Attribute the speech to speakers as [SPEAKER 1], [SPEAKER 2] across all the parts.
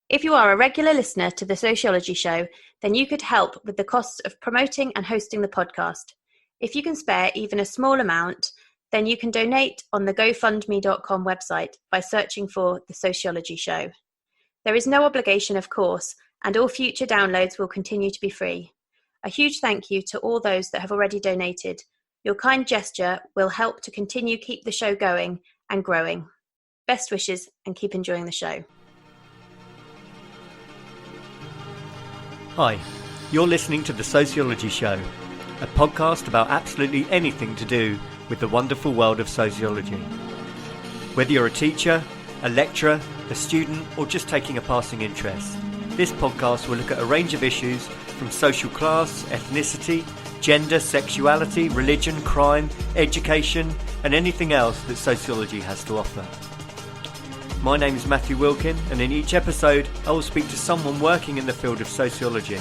[SPEAKER 1] If you are a regular listener to the Sociology Show, then you could help with the costs of promoting and hosting the podcast. If you can spare even a small amount, then you can donate on the GoFundMe.com website by searching for The Sociology Show. There is no obligation, of course, and all future downloads will continue to be free. A huge thank you to all those that have already donated. Your kind gesture will help to continue keep the show going and growing. Best wishes and keep enjoying the show.
[SPEAKER 2] Hi, you're listening to The Sociology Show, a podcast about absolutely anything to do with the wonderful world of sociology. Whether you're a teacher, a lecturer, a student, or just taking a passing interest, this podcast will look at a range of issues from social class, ethnicity, gender, sexuality, religion, crime, education, and anything else that sociology has to offer. My name is Matthew Wilkin, and in each episode I will speak to someone working in the field of sociology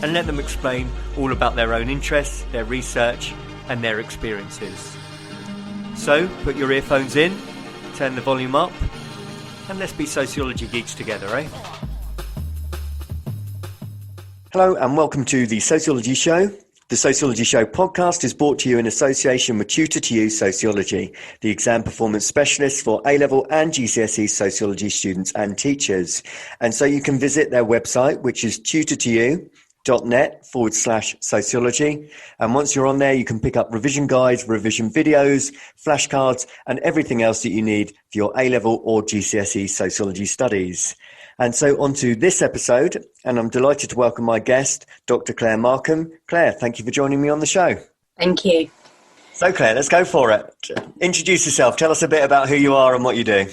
[SPEAKER 2] and let them explain all about their own interests, their research and their experiences. So put your earphones in, turn the volume up, and let's be sociology geeks together, eh? Hello and welcome to the Sociology Show. The Sociology Show podcast is brought to you in association with Tutor2You Sociology, the exam performance specialist for A-level and GCSE sociology students and teachers. And so you can visit their website, which is tutor2you.net/sociology. And once you're on there, you can pick up revision guides, revision videos, flashcards, and everything else that you need for your A-level or GCSE sociology studies. And so on to this episode, and I'm delighted to welcome my guest, Dr. Claire Markham. Claire, thank you for joining me on the show.
[SPEAKER 3] Thank you.
[SPEAKER 2] So Claire, let's go for it. Introduce yourself. Tell us a bit about who you are and what you do.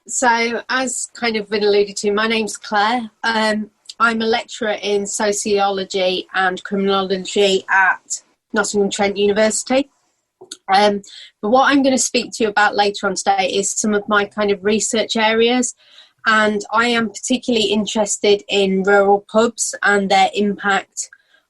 [SPEAKER 3] So as kind of been alluded to, my name's Claire. I'm a lecturer in Sociology and Criminology at Nottingham-Trent University. But what I'm going to speak to you about later on today is some of my kind of research areas. And I am particularly interested in rural pubs and their impact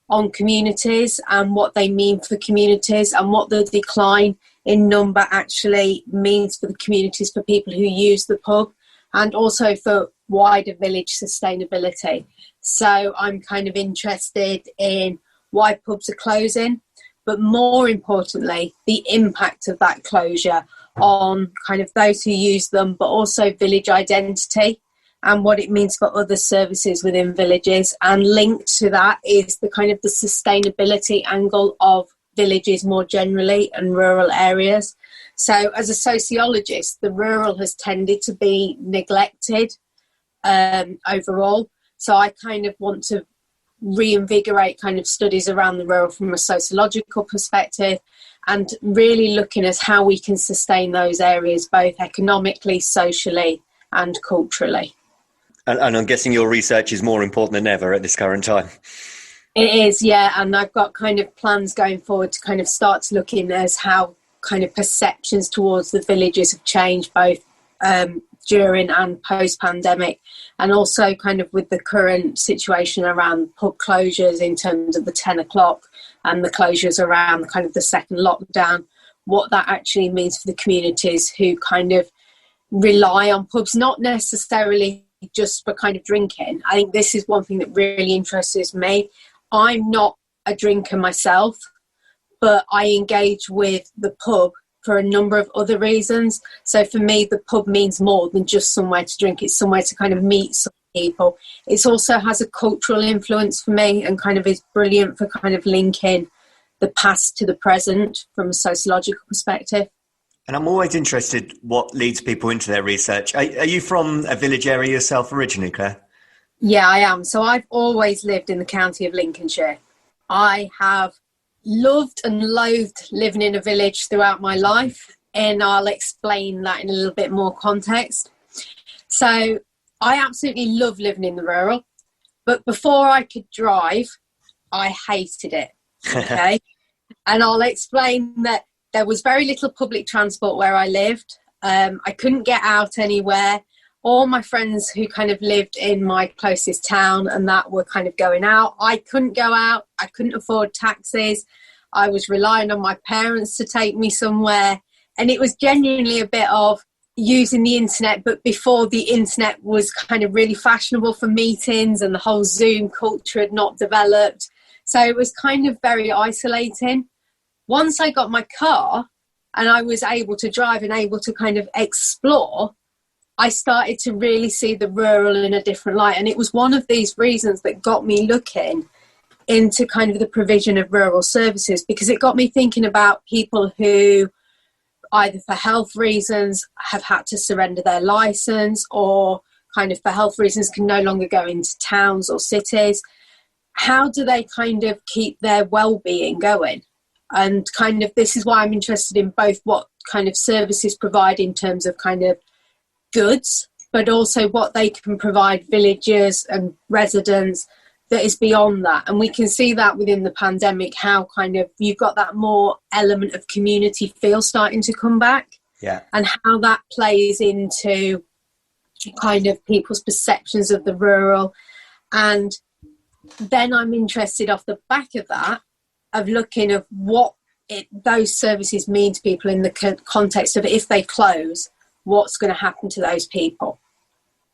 [SPEAKER 3] on communities and what they mean for communities and what the decline in number actually means for the communities, for people who use the pub, and also for wider village sustainability. So I'm kind of interested in why pubs are closing, but more importantly, the impact of that closure on kind of those who use them, but also village identity and what it means for other services within villages. And linked to that is the kind of the sustainability angle of villages more generally and rural areas. So as a sociologist, the rural has tended to be neglected overall. So I kind of want to reinvigorate kind of studies around the rural from a sociological perspective, and really looking at how we can sustain those areas both economically, socially and culturally.
[SPEAKER 2] And I'm guessing your research is more important than ever at this current time.
[SPEAKER 3] It is, yeah, and I've got kind of plans going forward to kind of start to look in as how kind of perceptions towards the villages have changed both during and post-pandemic, and also kind of with the current situation around pub closures in terms of the 10 o'clock and the closures around kind of the second lockdown, what that actually means for the communities who kind of rely on pubs, not necessarily just for kind of drinking. I think this is one thing that really interests me. I'm not a drinker myself, but I engage with the pub for a number of other reasons. So for me, the pub means more than just somewhere to drink. It's somewhere to kind of meet some people. It also has a cultural influence for me and kind of is brilliant for kind of linking the past to the present from a sociological perspective.
[SPEAKER 2] And I'm always interested what leads people into their research. Are you from a village area yourself originally, Claire?
[SPEAKER 3] Yeah, I am. So I've always lived in the county of Lincolnshire. I have loved and loathed living in a village throughout my life, and I'll explain that in a little bit more context. So I absolutely love living in the rural, but before I could drive, I hated it, okay? And I'll explain that there was very little public transport where I lived. I couldn't get out anywhere. All my friends who kind of lived in my closest town and that were kind of going out. I couldn't go out. I couldn't afford taxis. I was relying on my parents to take me somewhere. And it was genuinely a bit of, using the internet, but before the internet was kind of really fashionable for meetings and the whole Zoom culture had not developed. So it was kind of very isolating. Once I got my car and I was able to drive and able to kind of explore, I started to really see the rural in a different light. And it was one of these reasons that got me looking into kind of the provision of rural services, because it got me thinking about people who either for health reasons have had to surrender their license, or kind of for health reasons can no longer go into towns or cities. How do they kind of keep their well-being going? And kind of this is why I'm interested in both what kind of services provide in terms of kind of goods, but also what they can provide villagers and residents that is beyond that. And we can see that within the pandemic, how kind of you've got that more element of community feel starting to come back.
[SPEAKER 2] Yeah.
[SPEAKER 3] And how that plays into kind of people's perceptions of the rural. And then I'm interested off the back of that, of looking at what those services mean to people in the context of if they close, what's going to happen to those people.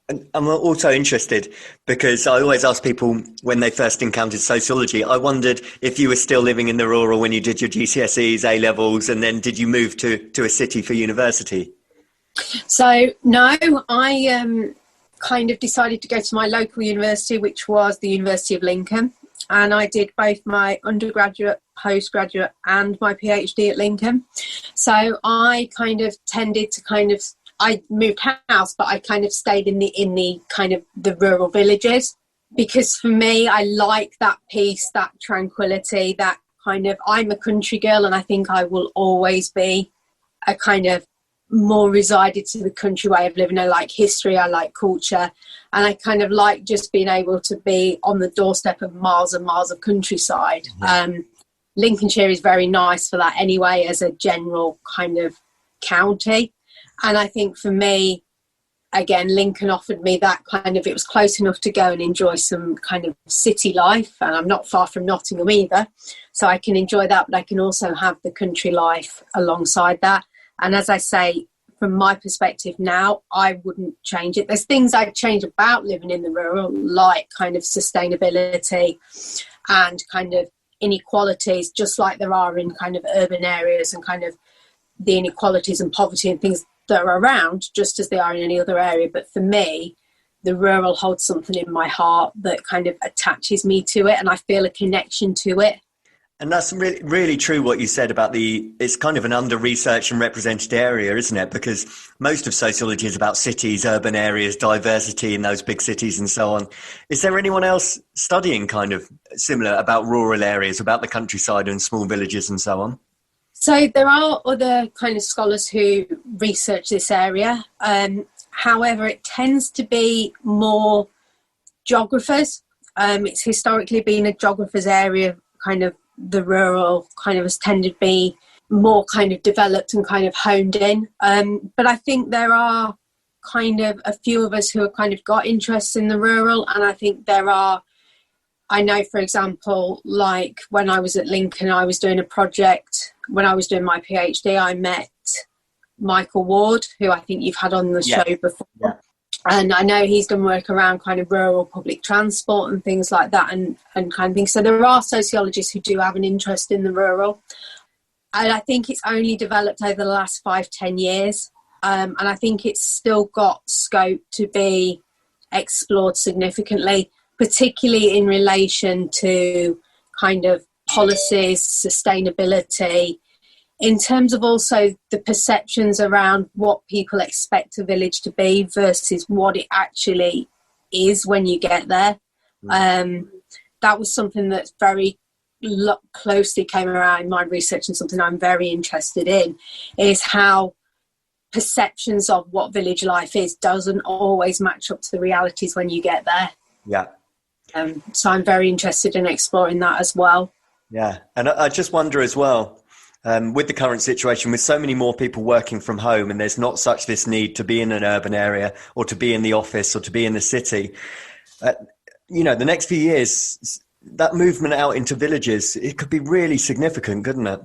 [SPEAKER 2] And I'm also interested because I always ask people when they first encountered sociology, I wondered if you were still living in the rural when you did your GCSEs, A-levels, and then did you move to a city for university?
[SPEAKER 3] So, no, I kind of decided to go to my local university, which was the University of Lincoln. And I did both my undergraduate, postgraduate and my PhD at Lincoln. So I kind of tended to I moved house, but I kind of stayed in the kind of the rural villages, because for me, I like that peace, that tranquility, that kind of, I'm a country girl, and I think I will always be a kind of more resided to the country way of living. I like history, I like culture, and I kind of like just being able to be on the doorstep of miles and miles of countryside. Mm-hmm. Lincolnshire is very nice for that anyway, as a general kind of county. And I think for me, again, Lincoln offered me that kind of, it was close enough to go and enjoy some kind of city life. And I'm not far from Nottingham either. So I can enjoy that, but I can also have the country life alongside that. And as I say, from my perspective now, I wouldn't change it. There's things I'd change about living in the rural, like kind of sustainability and kind of inequalities, just like there are in kind of urban areas, and kind of the inequalities and poverty and things that are around, just as they are in any other area. But for me, the rural holds something in my heart that kind of attaches me to it, and I feel a connection to it.
[SPEAKER 2] And that's really, really true what you said about it's kind of an under-researched and represented area, isn't it? Because most of sociology is about cities, urban areas, diversity in those big cities and so on. Is there anyone else studying kind of similar about rural areas, about the countryside and small villages and so on?
[SPEAKER 3] So there are other kind of scholars who research this area. However, it tends to be more geographers. It's historically been a geographer's area, kind of the rural kind of has tended to be more kind of developed and kind of honed in. But I think there are kind of a few of us who have kind of got interests in the rural. And I think I know, for example, like when I was at Lincoln, I was doing a project. When I was doing my PhD, I met Michael Ward, who I think you've had on the show before. Yeah. And I know he's done work around kind of rural public transport and things like that and kind of things. So there are sociologists who do have an interest in the rural. And I think it's only developed over the last 5-10 years. And I think it's still got scope to be explored significantly, particularly in relation to kind of policies, sustainability, in terms of also the perceptions around what people expect a village to be versus what it actually is when you get there. That was something that's very closely came around in my research, and something I'm very interested in is how perceptions of what village life is doesn't always match up to the realities when you get there.
[SPEAKER 2] Yeah.
[SPEAKER 3] So I'm very interested in exploring that as well.
[SPEAKER 2] Yeah. And I just wonder as well, with the current situation, with so many more people working from home, and there's not such this need to be in an urban area or to be in the office or to be in the city, the next few years, that movement out into villages, it could be really significant, couldn't it?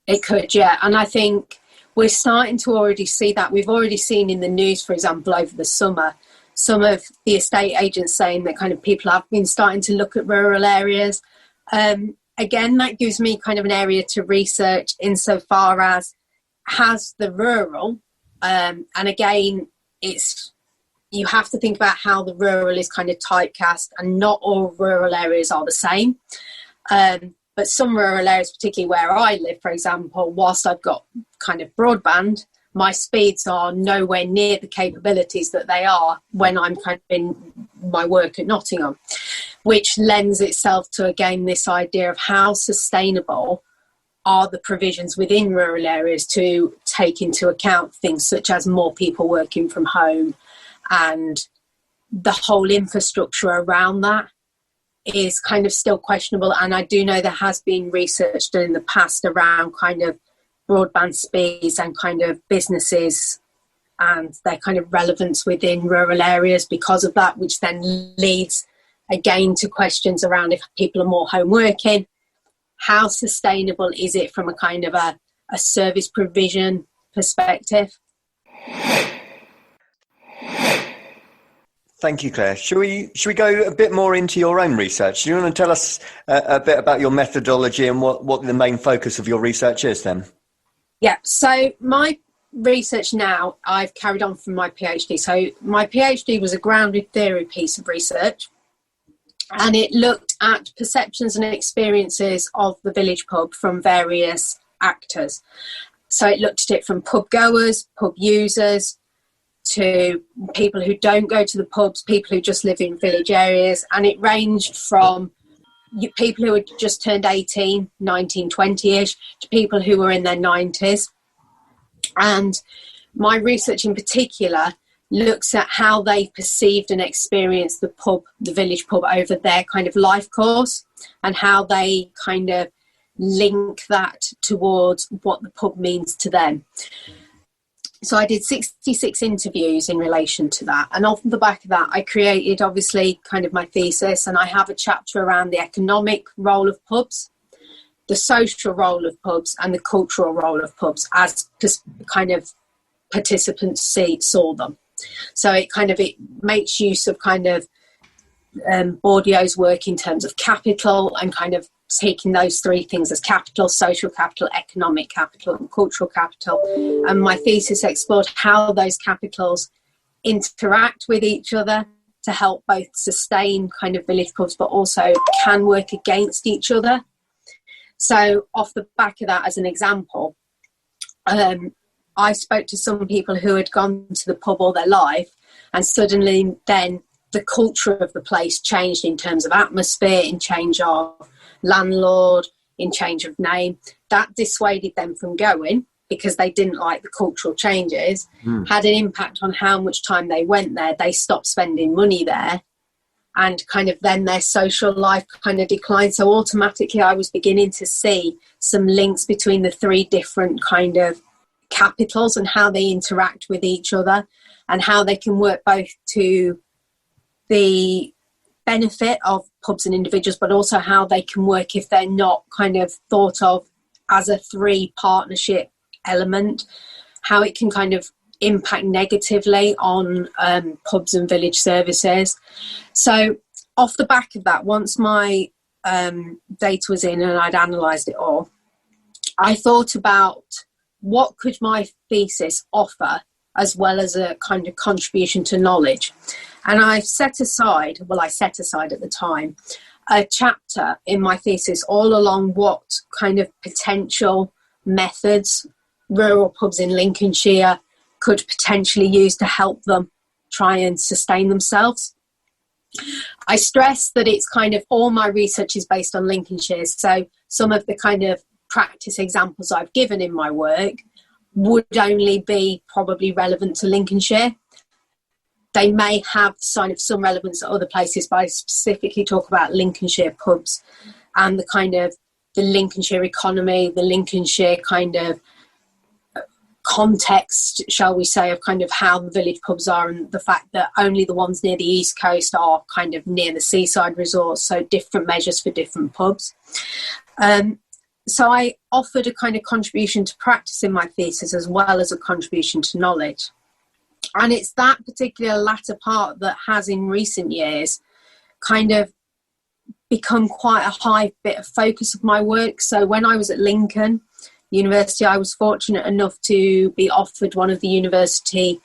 [SPEAKER 3] It could, yeah. And I think we're starting to already see that. We've already seen in the news, for example, over the summer, some of the estate agents saying that kind of people have been starting to look at rural areas. Again, that gives me kind of an area to research insofar as has the rural, and again, you have to think about how the rural is kind of typecast, and not all rural areas are the same. But some rural areas, particularly where I live, for example, whilst I've got kind of broadband, my speeds are nowhere near the capabilities that they are when I'm kind of in my work at Nottingham, which lends itself to, again, this idea of how sustainable are the provisions within rural areas to take into account things such as more people working from home, and the whole infrastructure around that is kind of still questionable. And I do know there has been research done in the past around kind of broadband speeds and kind of businesses and their kind of relevance within rural areas because of that, which then leads again to questions around if people are more home working, how sustainable is it from a kind of a service provision perspective?
[SPEAKER 2] Thank you, Claire. Should we go a bit more into your own research? Do you want to tell us a bit about your methodology and what the main focus of your research is then?
[SPEAKER 3] Yeah, so my research now, I've carried on from my PhD. So my PhD was a grounded theory piece of research, and it looked at perceptions and experiences of the village pub from various actors. So it looked at it from pub goers, pub users, to people who don't go to the pubs, people who just live in village areas, and it ranged from people who had just turned 18, 19, 20-ish, to people who were in their 90s. And my research in particular looks at how they perceived and experienced the pub, the village pub, over their kind of life course, and how they kind of link that towards what the pub means to them. So I did 66 interviews in relation to that. And off the back of that, I created obviously kind of my thesis, and I have a chapter around the economic role of pubs, the social role of pubs, and the cultural role of pubs as kind of participants saw them. So it makes use of kind of Bourdieu's work in terms of capital, and kind of taking those three things as capital, social capital, economic capital, and cultural capital. And my thesis explored how those capitals interact with each other to help both sustain kind of village pubs, but also can work against each other. So off the back of that, as an example, I spoke to some people who had gone to the pub all their life, and suddenly then the culture of the place changed in terms of atmosphere, in change of landlord, in change of name. That dissuaded them from going because they didn't like the cultural changes, had an impact on how much time they went there. They stopped spending money there, and kind of then their social life kind of declined. So automatically I was beginning to see some links between the three different kind of capitals and how they interact with each other, and how they can work both to the benefit of pubs and individuals, but also how they can work if they're not kind of thought of as a three partnership element, how it can kind of impact negatively on pubs and village services. So off the back of that, once my data was in and I'd analysed it all, I thought about what could my thesis offer as well as a kind of contribution to knowledge. And I set aside at the time, a chapter in my thesis all along what kind of potential methods rural pubs in Lincolnshire could potentially use to help them try and sustain themselves. I stress that it's kind of all my research is based on Lincolnshire, so some of the kind of practice examples I've given in my work would only be probably relevant to Lincolnshire. They may have some relevance at other places, but I specifically talk about Lincolnshire pubs and the kind of the Lincolnshire economy, the Lincolnshire kind of context, shall we say, of kind of how the village pubs are, and the fact that only the ones near the East Coast are kind of near the seaside resorts, so different measures for different pubs. so I offered a kind of contribution to practice in my thesis as well as a contribution to knowledge. And it's that particular latter part that has in recent years kind of become quite a high bit of focus of my work. So when I was at Lincoln University, I was fortunate enough to be offered one of the university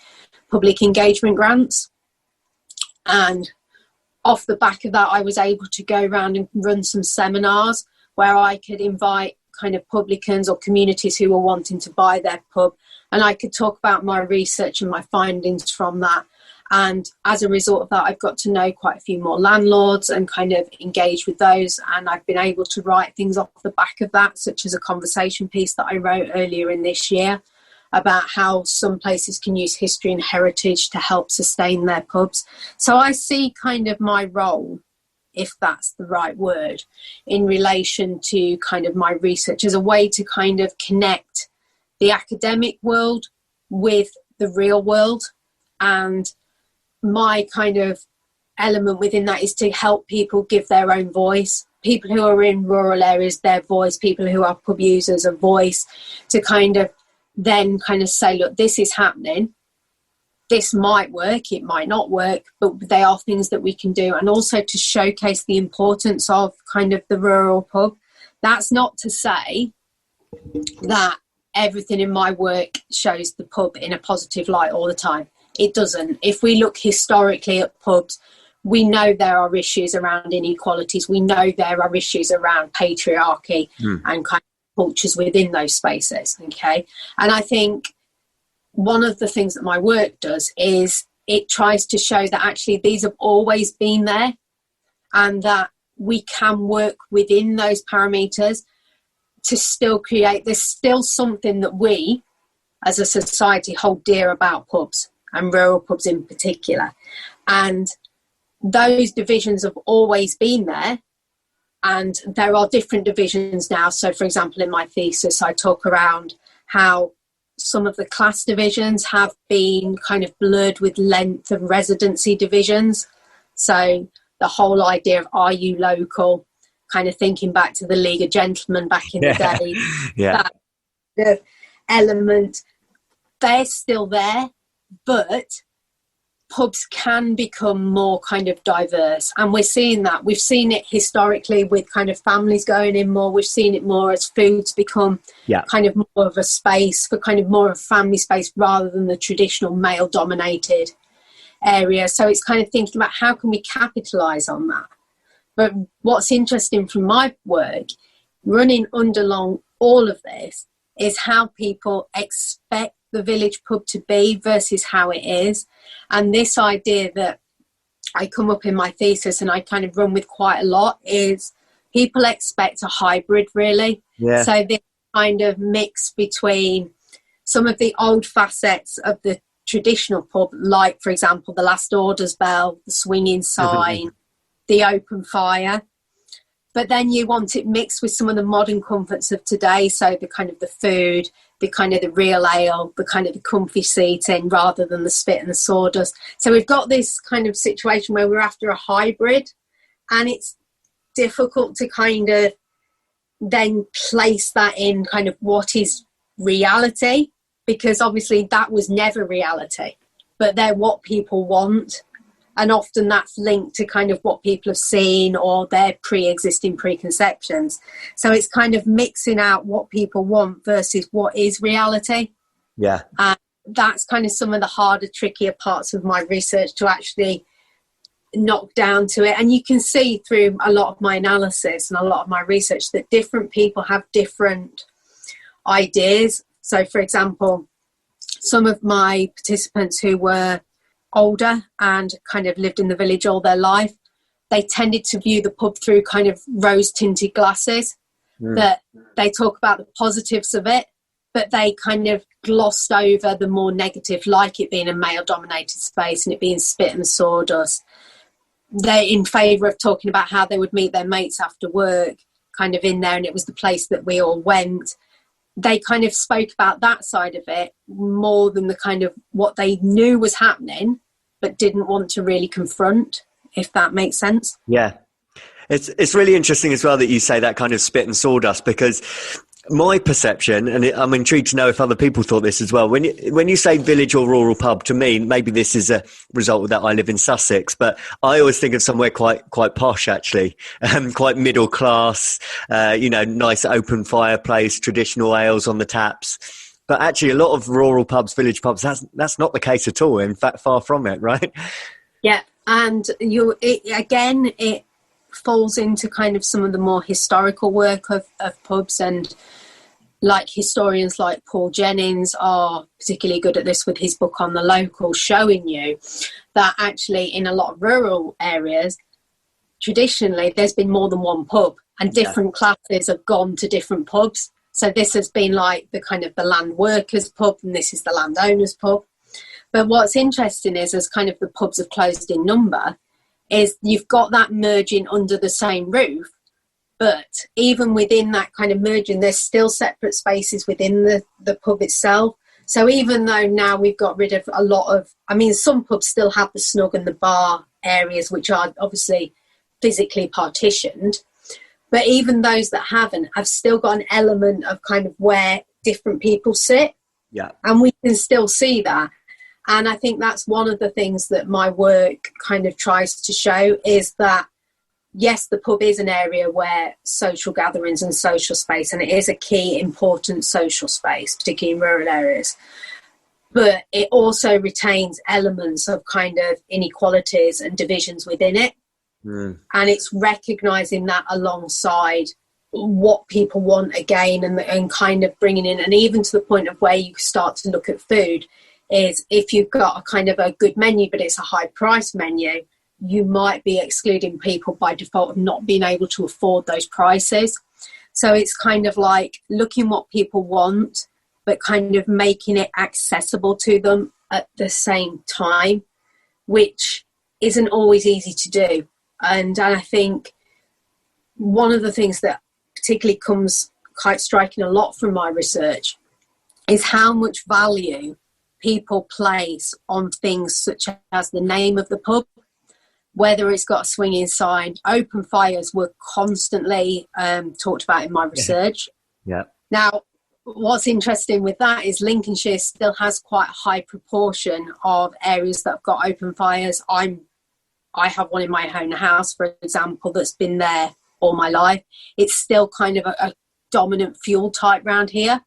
[SPEAKER 3] public engagement grants. And off the back of that, I was able to go around and run some seminars where I could invite kind of publicans or communities who were wanting to buy their pub, and I could talk about my research and my findings from that. And as a result of that, I've got to know quite a few more landlords and kind of engage with those, and I've been able to write things off the back of that, such as a conversation piece that I wrote earlier in this year about how some places can use history and heritage to help sustain their pubs. So I see kind of my role, if that's the right word, in relation to kind of my research as a way to kind of connect the academic world with the real world. And my kind of element within that is to help people give their own voice. People who are in rural areas, their voice, people who are pub users, a voice, to kind of then kind of say, look, this is happening. This might work, it might not work, but they are things that we can do. And also to showcase the importance of kind of the rural pub. That's not to say that everything in my work shows the pub in a positive light all the time. It doesn't. If we look historically at pubs, we know there are issues around inequalities. We know there are issues around patriarchy and kind of cultures within those spaces, okay? And I think one of the things that my work does is it tries to show that actually these have always been there, and that we can work within those parameters to still create. There's still something that we as a society hold dear about pubs, and rural pubs in particular. And those divisions have always been there, and there are different divisions now. So for example, in my thesis, I talk around how some of the class divisions have been kind of blurred with length of residency divisions. So the whole idea of, are you local, kind of thinking back to the League of Gentlemen back in the day, that the element, they're still there, but pubs can become more kind of diverse. And we're seeing that. We've seen it historically with kind of families going in more. We've seen it more as foods become kind of more of a space for kind of more of a family space rather than the traditional male-dominated area. So it's kind of thinking about how can we capitalise on that. But what's interesting from my work, running underlong all of this, is how people expect the village pub to be versus how it is. And this idea that I come up in my thesis and I kind of run with quite a lot is people expect a hybrid, really. So this kind of mix between some of the old facets of the traditional pub, like, for example, the last orders bell, the swinging sign, the open fire. But then you want it mixed with some of the modern comforts of today. So the kind of the food, the kind of the real ale, the kind of the comfy seating rather than the spit and the sawdust. So we've got this kind of situation where we're after a hybrid, and it's difficult to kind of then place that in kind of what is reality, because obviously that was never reality, but they're what people want. And often that's linked to kind of what people have seen or their pre-existing preconceptions. So it's kind of mixing out what people want versus what is reality. And that's kind of some of the harder, trickier parts of my research to actually knock down to it. And you can see through a lot of my analysis and a lot of my research that different people have different ideas. So, for example, some of my participants who were older and kind of lived in the village all their life, they tended to view the pub through kind of rose-tinted glasses, that they talk about the positives of it, but they kind of glossed over the more negative, like it being a male-dominated space and it being spit and sawdust. They're in favour of talking about how they would meet their mates after work, kind of in there, and it was the place that we all went. They kind of spoke about that side of it more than the kind of what they knew was happening but didn't want to really confront, if that makes sense.
[SPEAKER 2] It's really interesting as well that you say that kind of spit and sawdust, because my perception, and I'm intrigued to know if other people thought this as well, when you say village or rural pub, to me, maybe this is a result of that I live in Sussex, but I always think of somewhere quite posh, actually, quite middle class, nice open fireplace, traditional ales on the taps. But actually, a lot of rural pubs, village pubs, that's not the case at all. In fact, far from it, right?
[SPEAKER 3] Yeah, and it falls into kind of some of the more historical work of pubs, and like historians like Paul Jennings are particularly good at this with his book on the local, showing you that actually in a lot of rural areas, traditionally there's been more than one pub, and different classes have gone to different pubs. So this has been like the kind of the land workers pub, and this is the landowners pub. But what's interesting is, as kind of the pubs have closed in number, is you've got that merging under the same roof, but even within that kind of merging, there's still separate spaces within the pub itself. So even though now we've got rid of a lot of, some pubs still have the snug and the bar areas, which are obviously physically partitioned, but even those that haven't have still got an element of kind of where different people sit. Yeah. And we can still see that. And I think that's one of the things that my work kind of tries to show, is that, yes, the pub is an area where social gatherings and social space, and it is a key important social space, particularly in rural areas. But it also retains elements of kind of inequalities and divisions within it. And it's recognising that alongside what people want again, and kind of bringing in, and even to the point of where you start to look at food, is if you've got a kind of a good menu but it's a high price menu, you might be excluding people by default of not being able to afford those prices. So it's kind of like looking what people want, but kind of making it accessible to them at the same time, which isn't always easy to do. And I think one of the things that particularly comes quite striking a lot from my research is how much value people place on things such as the name of the pub, whether it's got a swinging sign. Open fires were constantly talked about in my research. Yeah. Now, what's interesting with that is Lincolnshire still has quite a high proportion of areas that have got open fires. I have one in my own house, for example, that's been there all my life. It's still kind of a dominant fuel type round here.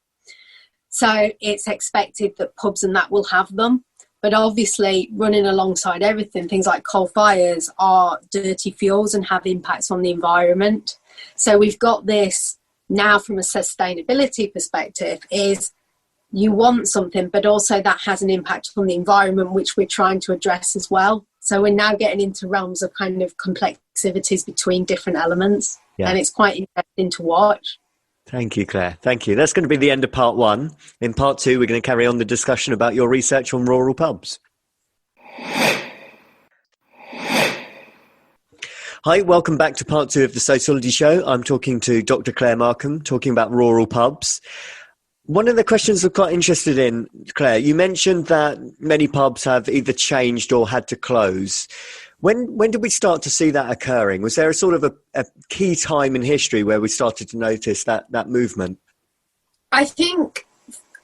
[SPEAKER 3] So it's expected that pubs and that will have them. But obviously, running alongside everything, things like coal fires are dirty fuels and have impacts on the environment. So we've got this now from a sustainability perspective, is you want something, but also that has an impact on the environment, which we're trying to address as well. So we're now getting into realms of kind of complexities between different elements. Yeah. And it's quite interesting to watch.
[SPEAKER 2] Thank you, Claire. Thank you. That's going to be the end of part one. In part two, we're going to carry on the discussion about your research on rural pubs. Hi, welcome back to part two of the Sociology Show. I'm talking to Dr. Claire Markham, talking about rural pubs. One of the questions I'm quite interested in, Claire, you mentioned that many pubs have either changed or had to close. When did we start to see that occurring? Was there a sort of a key time in history where we started to notice that movement?
[SPEAKER 3] I think,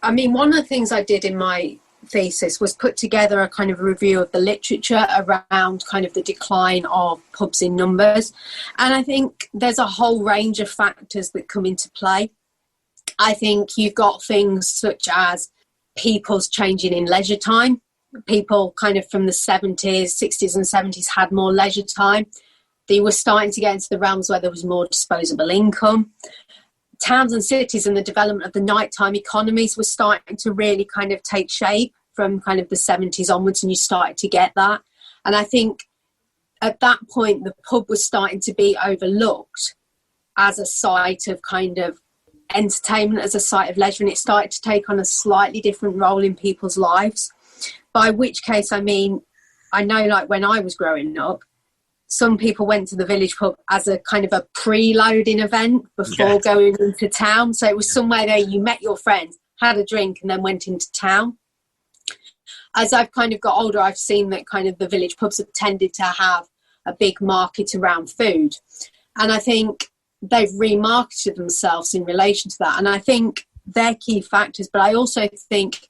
[SPEAKER 3] one of the things I did in my thesis was put together a kind of review of the literature around kind of the decline of pubs in numbers. And I think there's a whole range of factors that come into play. I think you've got things such as people's changing in leisure time. People kind of from the 60s and 70s had more leisure time. They were starting to get into the realms where there was more disposable income. Towns and cities and the development of the nighttime economies were starting to really kind of take shape from kind of the 70s onwards, and you started to get that. And I think at that point, the pub was starting to be overlooked as a site of kind of entertainment, as a site of leisure, and it started to take on a slightly different role in people's lives. By which case, I know like when I was growing up, some people went to the village pub as a kind of a preloading event before going into town. So it was somewhere there you met your friends, had a drink, and then went into town. As I've kind of got older, I've seen that kind of the village pubs have tended to have a big market around food. And I think they've remarketed themselves in relation to that. And I think they're key factors, but I also think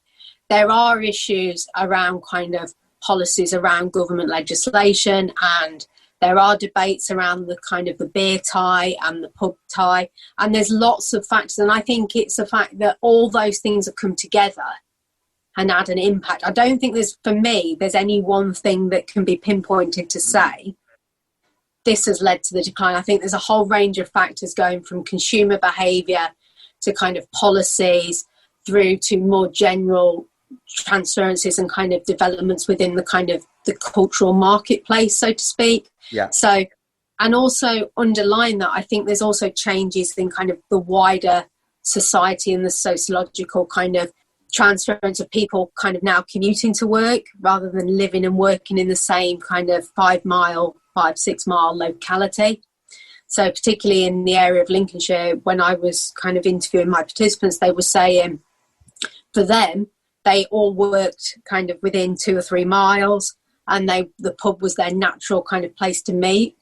[SPEAKER 3] there are issues around kind of policies around government legislation, and there are debates around the kind of the beer tie and the pub tie, and there's lots of factors. And I think it's the fact that all those things have come together and had an impact. I don't think there's any one thing that can be pinpointed to say this has led to the decline. I think there's a whole range of factors going from consumer behaviour to kind of policies through to more general transferences and kind of developments within the kind of the cultural marketplace, so to speak.
[SPEAKER 2] Yeah.
[SPEAKER 3] So, and also underlying that, I think there's also changes in kind of the wider society and the sociological kind of transference of people kind of now commuting to work rather than living and working in the same kind of 6 mile locality. So particularly in the area of Lincolnshire, when I was kind of interviewing my participants, they were saying for them, they all worked kind of within 2 or 3 miles, and the pub was their natural kind of place to meet.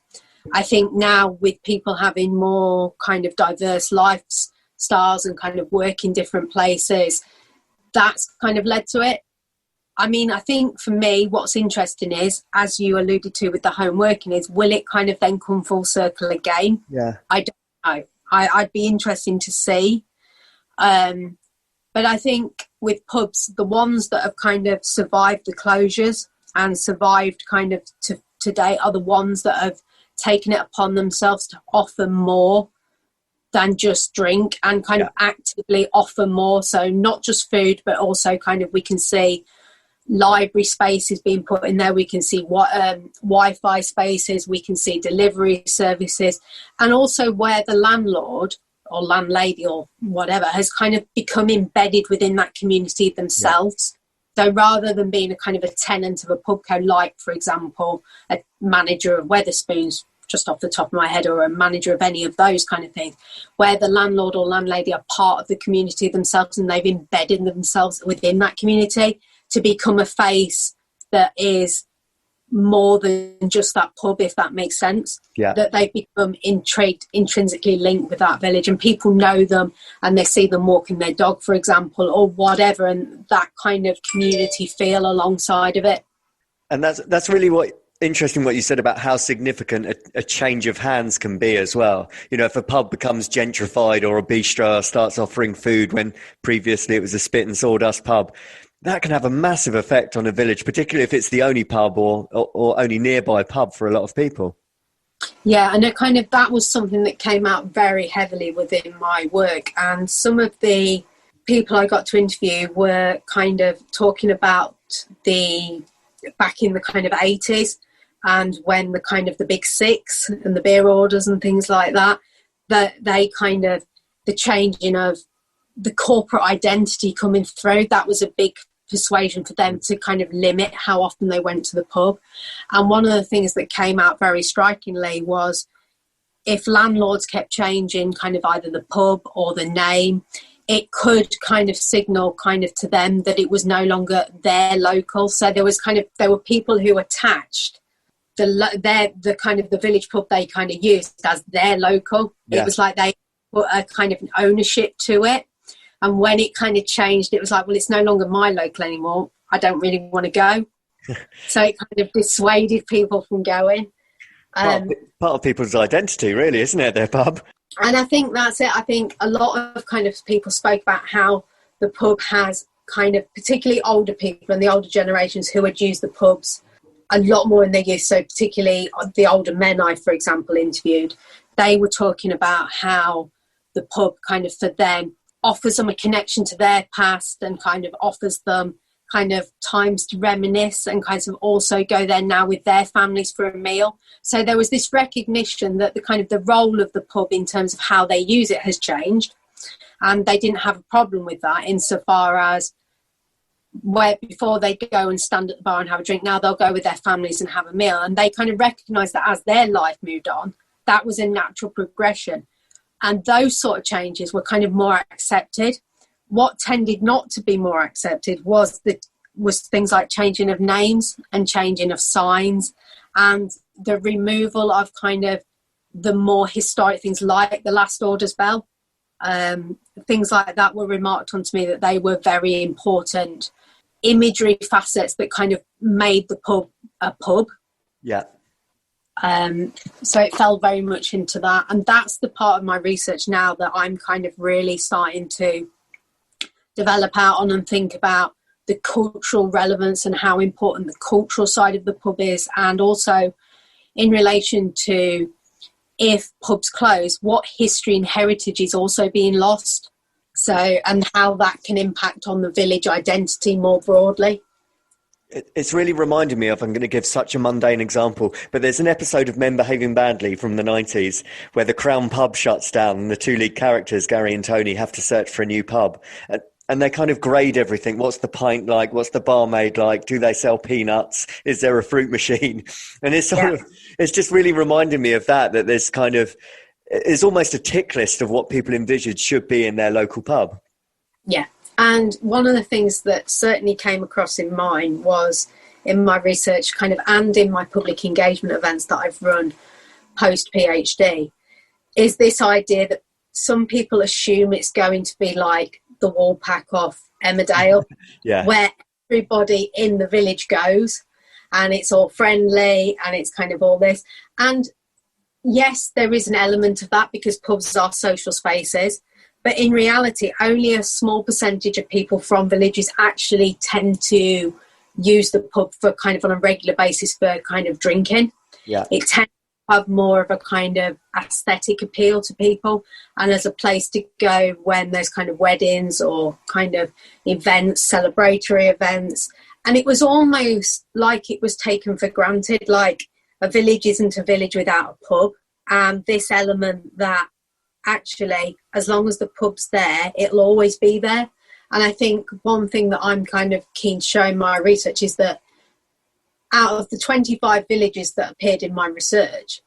[SPEAKER 3] I think now with people having more kind of diverse lifestyles and kind of work in different places, that's kind of led to it. I mean, I think for me, what's interesting is, as you alluded to with the home working, is will it kind of then come full circle again?
[SPEAKER 2] Yeah.
[SPEAKER 3] I don't know. I'd be interesting to see. But I think with pubs, the ones that have kind of survived the closures and survived kind of to today are the ones that have taken it upon themselves to offer more than just drink, and kind of actively offer more. So not just food, but also kind of, we can see library spaces being put in there. We can see what Wi-Fi spaces. We can see delivery services, and also where the landlord or landlady or whatever has kind of become embedded within that community themselves. Yeah. So rather than being a kind of a tenant of a pubco, like, for example, a manager of Wetherspoons, just off the top of my head, or a manager of any of those kind of things, where the landlord or landlady are part of the community themselves and they've embedded themselves within that community to become a face that is more than just that pub, if that makes sense.
[SPEAKER 2] Yeah. That
[SPEAKER 3] they've become intrinsically linked with that village, and people know them and they see them walking their dog, for example, or whatever, and that kind of community feel alongside of it.
[SPEAKER 2] And that's really interesting what you said about how significant a change of hands can be as well. You know, if a pub becomes gentrified or a bistro starts offering food when previously it was a spit and sawdust pub, that can have a massive effect on a village, particularly if it's the only pub or only nearby pub for a lot of people.
[SPEAKER 3] Yeah, and that was something that came out very heavily within my work. And some of the people I got to interview were kind of talking about back in the kind of 80s, and when the kind of the big six and the beer orders and things like that they kind of, the changing of the corporate identity coming through, that was a big persuasion for them to kind of limit how often they went to the pub. And one of the things that came out very strikingly was, if landlords kept changing kind of either the pub or the name, it could kind of signal kind of to them that it was no longer their local. So there were people who attached the kind of the village pub they kind of used as their local. Yeah. It was like they put a kind of ownership to it. And when it kind of changed, it was like, well, it's no longer my local anymore. I don't really want to go. So it kind of dissuaded people from going.
[SPEAKER 2] Part of people's identity, really, isn't it, their pub?
[SPEAKER 3] And I think that's it. I think a lot of kind of people spoke about how the pub has kind of, particularly older people and the older generations who had used the pubs a lot more in their youth. So particularly the older men I, for example, interviewed, they were talking about how the pub kind of for them offers them a connection to their past and kind of offers them kind of times to reminisce and kind of also go there now with their families for a meal. So there was this recognition that the kind of the role of the pub in terms of how they use it has changed, and they didn't have a problem with that insofar as where before they'd go and stand at the bar and have a drink, now they'll go with their families and have a meal. And they kind of recognised that as their life moved on, that was a natural progression. And those sort of changes were kind of more accepted. What tended not to be more accepted was things like changing of names and changing of signs and the removal of kind of the more historic things like the Last Orders Bell, things like that were remarked on to me that they were very important imagery facets that kind of made the pub a pub.
[SPEAKER 2] Yeah.
[SPEAKER 3] So it fell very much into that. And that's the part of my research now that I'm kind of really starting to develop out on and think about the cultural relevance and how important the cultural side of the pub is. And also in relation to if pubs close, what history and heritage is also being lost. So, and how that can impact on the village identity more broadly.
[SPEAKER 2] It's really reminded me of, I'm going to give such a mundane example, but there's an episode of Men Behaving Badly from the 90s where the Crown pub shuts down and the two lead characters, Gary and Tony, have to search for a new pub. And they kind of grade everything. What's the pint like? What's the barmaid like? Do they sell peanuts? Is there a fruit machine? And it's it's just really reminding me of that there's kind of, it's almost a tick list of what people envisage should be in their local pub.
[SPEAKER 3] Yeah. And one of the things that certainly came across in mine was in my research kind of and in my public engagement events that I've run post PhD is this idea that some people assume it's going to be like the Woolpack off Emmerdale, where everybody in the village goes and it's all friendly and it's kind of all this. And yes, there is an element of that because pubs are social spaces. But in reality, only a small percentage of people from villages actually tend to use the pub for kind of on a regular basis for kind of drinking.
[SPEAKER 2] Yeah.
[SPEAKER 3] It tends to have more of a kind of aesthetic appeal to people and as a place to go when there's kind of weddings or kind of events, celebratory events. And it was almost like it was taken for granted, like a village isn't a village without a pub. And this element that actually, as long as the pub's there, it'll always be there. And I think one thing that I'm kind of keen to show in my research is that out of the 25 villages that appeared in my research,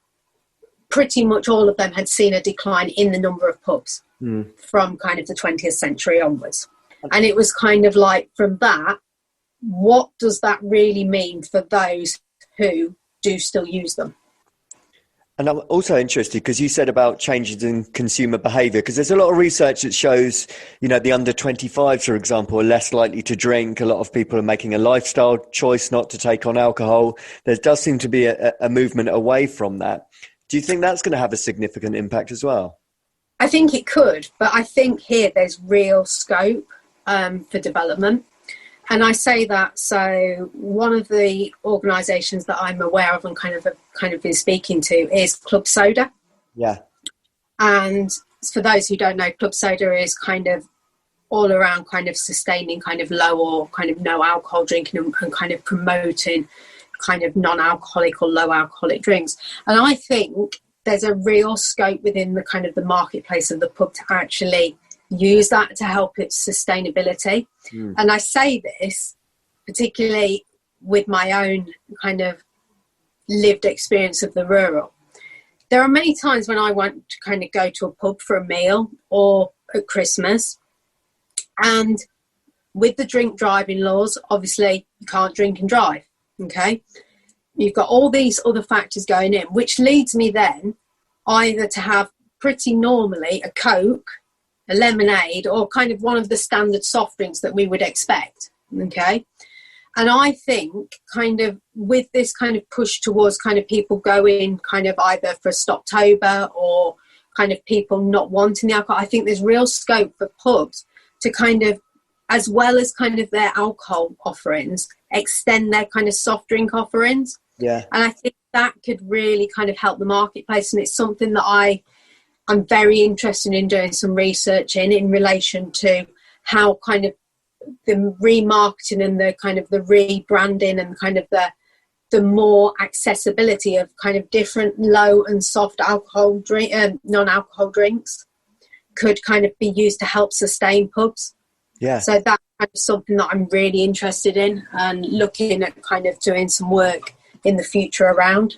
[SPEAKER 3] pretty much all of them had seen a decline in the number of pubs from kind of the 20th century onwards. And it was kind of like, from that, what does that really mean for those who do still use them?
[SPEAKER 2] And I'm also interested because you said about changes in consumer behaviour, because there's a lot of research that shows, you know, the under 25s, for example, are less likely to drink. A lot of people are making a lifestyle choice not to take on alcohol. There does seem to be a movement away from that. Do you think that's going to have a significant impact as well?
[SPEAKER 3] I think it could, but I think here there's real scope for development. And I say that, so one of the organisations that I'm aware of and kind of been speaking to is Club Soda.
[SPEAKER 2] Yeah.
[SPEAKER 3] And for those who don't know, Club Soda is kind of all around kind of sustaining kind of low or kind of no alcohol drinking and kind of promoting kind of non-alcoholic or low alcoholic drinks. And I think there's a real scope within the kind of the marketplace of the pub to actually use that to help its sustainability. And I say this particularly with my own kind of lived experience of the rural. There are many times when I want to kind of go to a pub for a meal or at Christmas, and with the drink driving laws, obviously you can't drink and drive, okay? You've got all these other factors going in, which leads me then either to have pretty normally a Coke, a lemonade, or kind of one of the standard soft drinks that we would expect, okay? And I think kind of with this kind of push towards kind of people going kind of either for Stoptober or kind of people not wanting the alcohol, I think there's real scope for pubs to kind of, as well as kind of their alcohol offerings, extend their kind of soft drink offerings.
[SPEAKER 2] Yeah. And
[SPEAKER 3] I think that could really kind of help the marketplace. And it's something that I'm very interested in doing some research in relation to how kind of the remarketing and the kind of the rebranding and kind of the more accessibility of kind of different low and soft alcohol drink, non-alcohol drinks could kind of be used to help sustain pubs.
[SPEAKER 2] Yeah.
[SPEAKER 3] So that's kind of something that I'm really interested in and looking at kind of doing some work in the future around.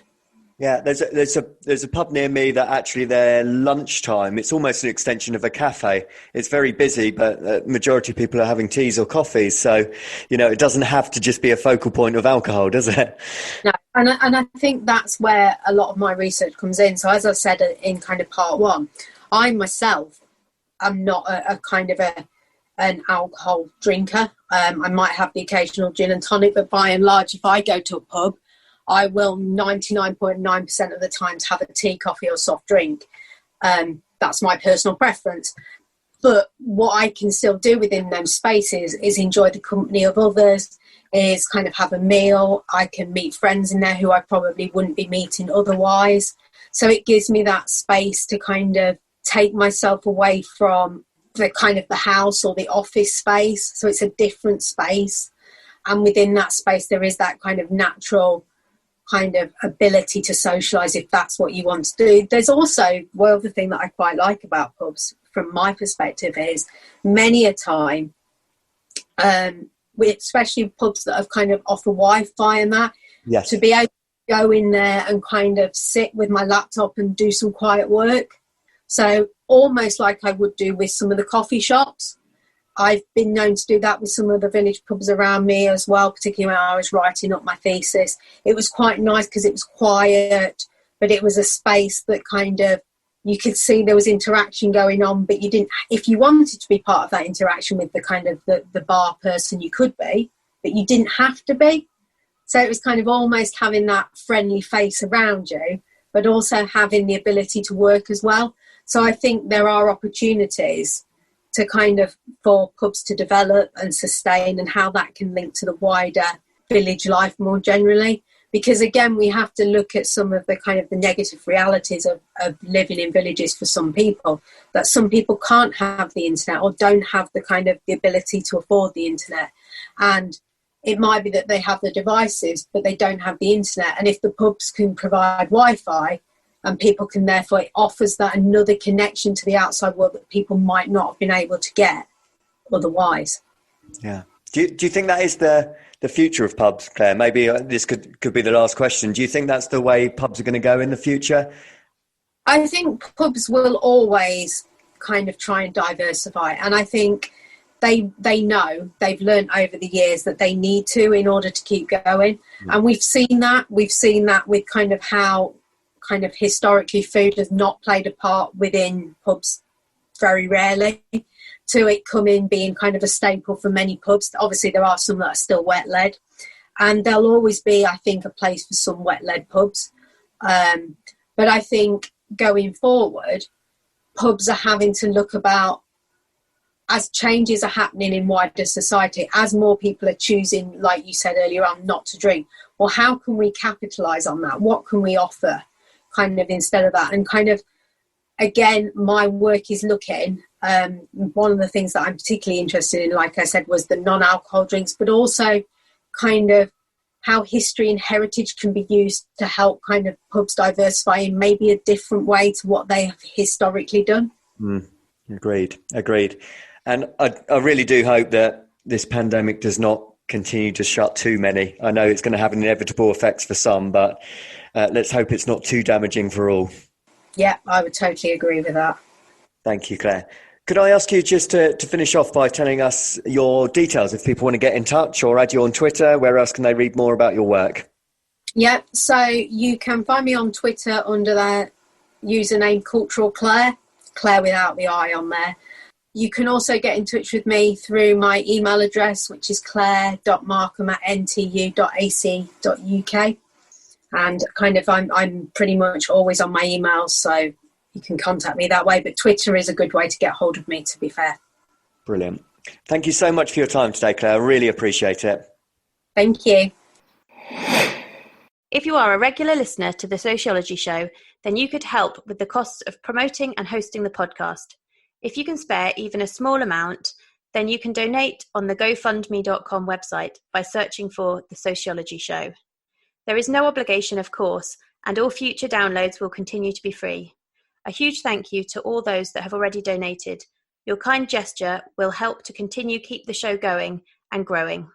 [SPEAKER 2] Yeah, there's a pub near me that actually their lunchtime, it's almost an extension of a cafe. It's very busy, but majority of people are having teas or coffees. So, it doesn't have to just be a focal point of alcohol, does it?
[SPEAKER 3] No, and I think that's where a lot of my research comes in. So as I said in kind of part one, I myself am not a kind of an alcohol drinker. I might have the occasional gin and tonic, but by and large, if I go to a pub, I will 99.9% of the times have a tea, coffee or soft drink. That's my personal preference. But what I can still do within those spaces is enjoy the company of others, is kind of have a meal. I can meet friends in there who I probably wouldn't be meeting otherwise. So it gives me that space to kind of take myself away from the kind of the house or the office space. So it's a different space. And within that space, there is that kind of natural kind of ability to socialise if that's what you want to do. There's also one other thing that I quite like about pubs from my perspective is many a time, especially pubs that have kind of offer Wi-Fi and that,
[SPEAKER 2] yes,
[SPEAKER 3] to be able to go in there and kind of sit with my laptop and do some quiet work. So almost like I would do with some of the coffee shops. I've been known to do that with some of the village pubs around me as well, particularly when I was writing up my thesis. It was quite nice because it was quiet, but it was a space that kind of, you could see there was interaction going on, but you didn't, if you wanted to be part of that interaction with the kind of the bar person, you could be, but you didn't have to be. So it was kind of almost having that friendly face around you, but also having the ability to work as well. So I think there are opportunities to kind of for pubs to develop and sustain, and how that can link to the wider village life more generally. Because again, we have to look at some of the kind of the negative realities of living in villages for some people, that some people can't have the internet or don't have the kind of the ability to afford the internet. And it might be that they have the devices, but they don't have the internet. And if the pubs can provide Wi-Fi, and people can therefore, it offers that another connection to the outside world that people might not have been able to get otherwise.
[SPEAKER 2] Yeah. Do you think that is the future of pubs, Claire? Maybe this could be the last question. Do you think that's the way pubs are going to go in the future?
[SPEAKER 3] I think pubs will always kind of try and diversify. And I think they know, they've learned over the years that they need to in order to keep going. Mm. And we've seen that with kind of how kind of historically food has not played a part within pubs very rarely, to it coming being kind of a staple for many pubs. Obviously there are some that are still wet led, and there'll always be, I think, a place for some wet led pubs, but I think going forward pubs are having to look about, as changes are happening in wider society, as more people are choosing, like you said earlier on, not to drink, well, how can we capitalise on that? What can we offer kind of instead of that? And kind of, again, my work is looking, one of the things that I'm particularly interested in, like I said, was the non-alcohol drinks, but also kind of how history and heritage can be used to help kind of pubs diversify in maybe a different way to what they have historically done.
[SPEAKER 2] Agreed. And I really do hope that this pandemic does not continue to shut too many. I know it's going to have inevitable effects for some, but let's hope it's not too damaging for all.
[SPEAKER 3] Yeah, I would totally agree with that.
[SPEAKER 2] Thank you, Claire. Could I ask you just to finish off by telling us your details if people want to get in touch or add you on Twitter? Where else can they read more about your work?
[SPEAKER 3] Yeah, so you can find me on Twitter under the username Cultural Claire, Claire without the I on there. You can also get in touch with me through my email address, which is claire.markham@ntu.ac.uk. And kind of I'm pretty much always on my emails, so you can contact me that way. But Twitter is a good way to get hold of me, to be fair.
[SPEAKER 2] Brilliant. Thank you so much for your time today, Claire. I really appreciate it.
[SPEAKER 3] Thank you.
[SPEAKER 1] If you are a regular listener to the Sociology Show, then you could help with the costs of promoting and hosting the podcast. If you can spare even a small amount, then you can donate on the GoFundMe.com website by searching for The Sociology Show. There is no obligation, of course, and all future downloads will continue to be free. A huge thank you to all those that have already donated. Your kind gesture will help to continue keep the show going and growing.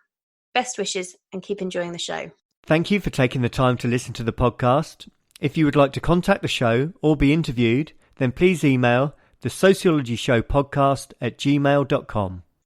[SPEAKER 1] Best wishes and keep enjoying the show.
[SPEAKER 2] Thank you for taking the time to listen to the podcast. If you would like to contact the show or be interviewed, then please email the sociologyshowpodcast@gmail.com.